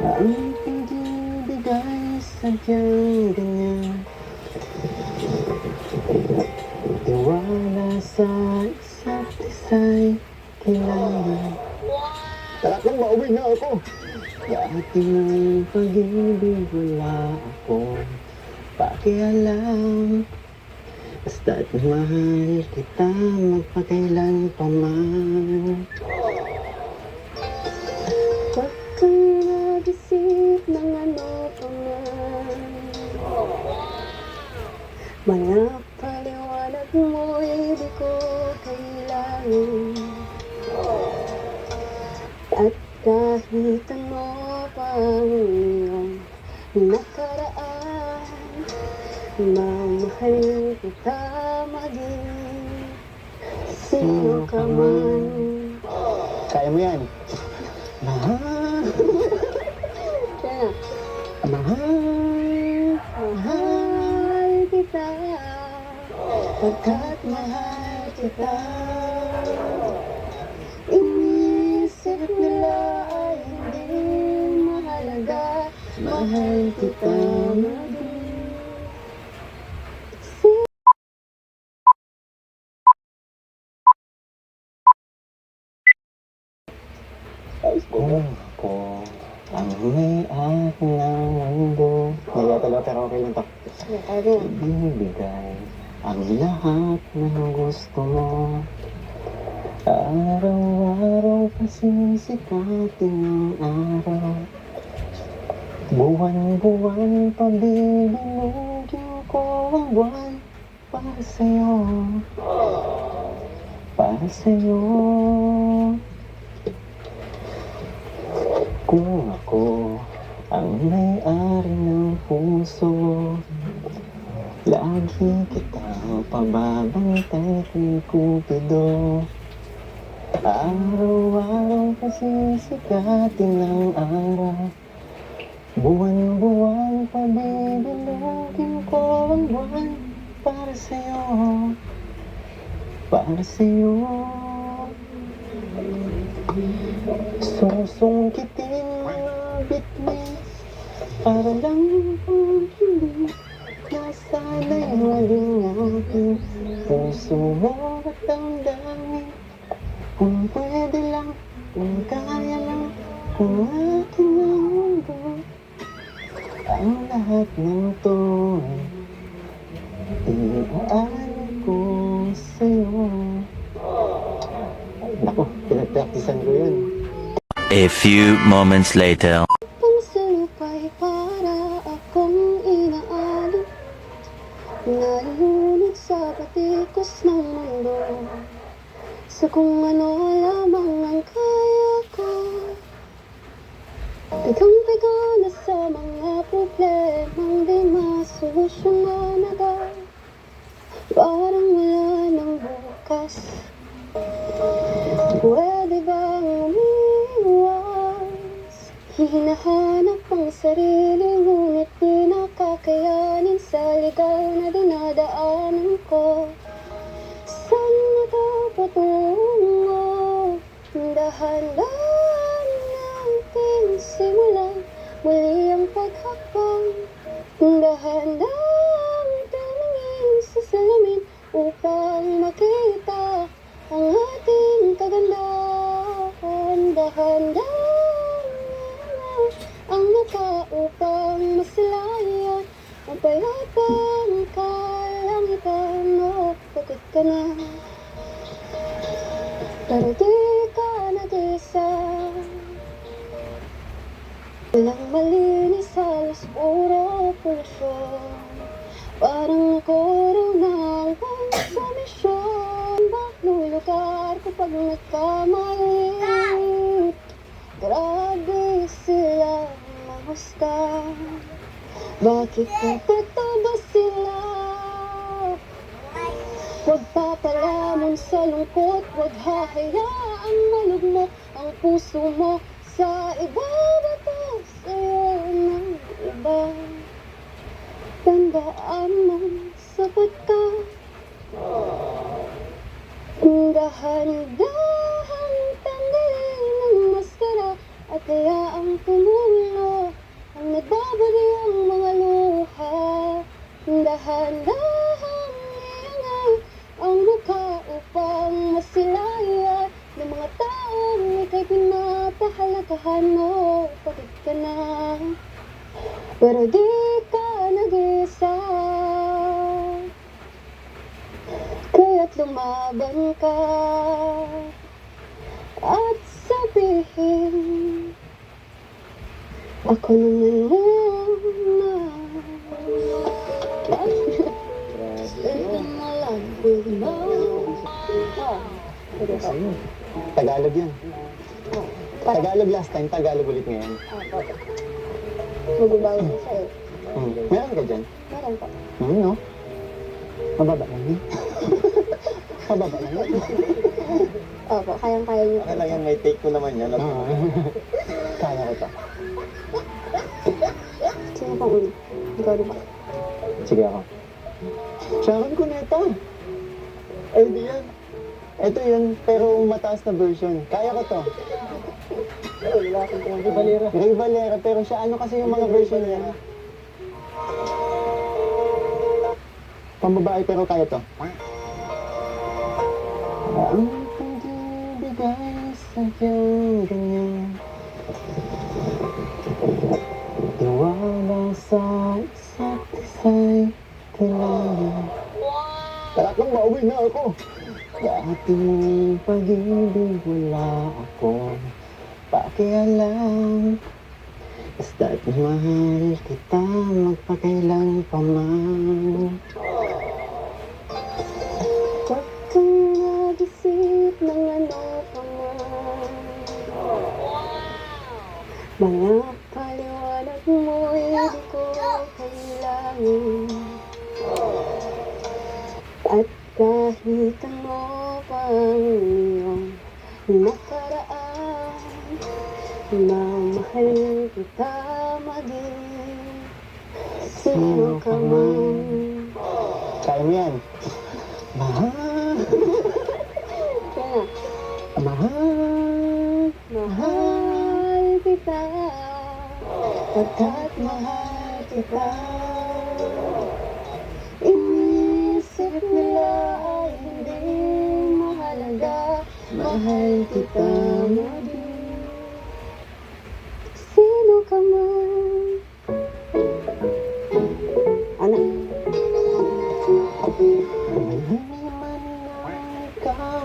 Ang pag-ibigay sadyang ganyan, tiwala sa isa't isa'y kailangan. Talagang mauwi na ako. Dati ng pag-ibig wala akong pakialam. Basta't mahal kita magpakailan pa man. Huwag kang mag-isip ng ano pa man. Mga paliwanag mo'y di ko kailangan. At kahit ano pa ang iyong nakaraan, mamahalin kita maging sino ka man. Kaya mo yan. Mahal. Kaya na. Mahal kita. Pagkat mahal kita. Inisip nila ay hindi mahalaga. Mahal kita maging. Kung ako ang may-ari ng mundo. Hindi talaga, pero okay lang to. Ibibigay ang lahat ng gusto mo. Araw-araw pasisikatin ang araw. Buwan-buwan pabibilugin ko ang buwan para sa'yo. Para sa'yo. Kung ako ang may-ari ng puso, lagi kitang pababantay kay Cupido. Araw-araw pasisikatin ang araw. Buwan-buwan pabibilugin ko ang buwan para sa'yo. Para sa'yo. Susungkitin mga bituin para lang panghiling. Nasana'y maging aking puso mo at damdamin. Kung pwede lang, kung kaya lang, kung akin ang mundo. Ang lahat ng to iaalay ko sa'yo. Naku, pinagpraktisan ko yun. A few moments later. Ang salupay para akong inaalok, nalulunod sa patikos ng mundo. Sa kung ano lamang ang kaya ko, pigang-piga na sa mga problemang di masolusyonan agad. Parang wala ng bukas. Pwede bang umiwas? Hinahanap ang sarili, ngunit di nakakayanin sa ligaw na dinadaanan ko. Saan na ito patungo? Dahan-dahan natin simulan muli ang paghakbang. Dahan-dahan tumingin sa salamin upang makita ang ating kagandahan. Dahan-dahan ang mata upang masilayan ang payapang kalangitan. O pagod ka na, pero di ka nag-isa. Walang malinis, halos puro polusyon. Parang ako raw nangwang sa misyon. Maglulugar kapag nagkamali. Grabe sila mahusga. Bakit nagtito ba sila? Huwag papalamon sa lungkot, huwag hahayaang malugmok ang puso mo sa iba. Bato sa'yo ng iba. Tandaan mo, sapat ka. Dahan-dahang tanggalin ang maskara at hayaang tumulo. na. Pero di ka nag-isa, kaya't lumaban ka at sabihin, ako naman muna. Stay in my life with no. Tagalog yan. Tagalog last time, Tagalog ulit ngayon. Magbabago ko sa'yo. Meron ka dyan? Meron pa. No? Mababa lang yun. Mababa lang yun. Opo, kayang-kaya niyo. Okay lang yan, may take ko naman yan. Kaya ko to. Sino pang una? Ikaw di ba? Sige ako. Sharon Cuneta. Ay, di yan. Ito yun, pero mataas na version. Kaya ko to. Wala akong Ray Valera. Ray Valera, pero siya ano kasi yung mga version niya. Pambabae, pero kaya to. Ang pagbibigay sadyang ganyan. Tiwala sa isa't isa'y kailangan. Tatlong mauwi na ako. Dating pag-ibig wala ako pakialam. Basta't mahal kita magpakailan pa man. Huwag kang nag-isip ng ano pa man. Mga paliwanag mo'y di ko kailangan. At kahit ano pang iyong nakaraan, mamahal kita maging sino ka man. Kaya mo yan. Mahal, Kaya na, mahal, mahal kita, pagkat mahal kita. Inisip nila ay hindi mahalaga, mahal kita maging sino ka man. Ano? Naman na ikaw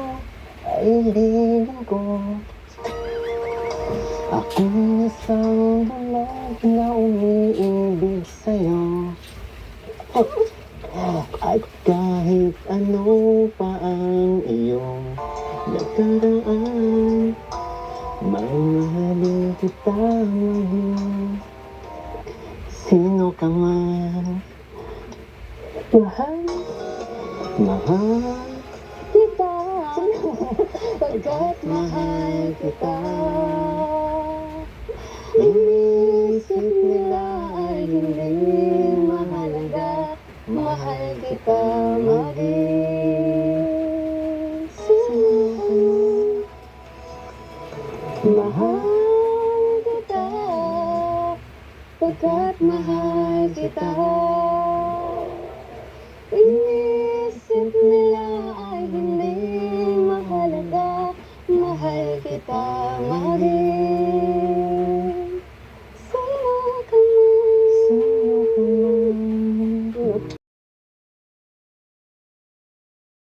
ay lilang ko. Ako'y isang bulag na umiibig sa'yo. At kahit ano pa ang iyong nakaraan, mamahalin kita maging sino ka man. Mahal Mahal kita, pagkat mahal kita. Inisip nila ay hindi mahalaga, mahal kita maging sino. Mahal kita, pagkat mahal kita.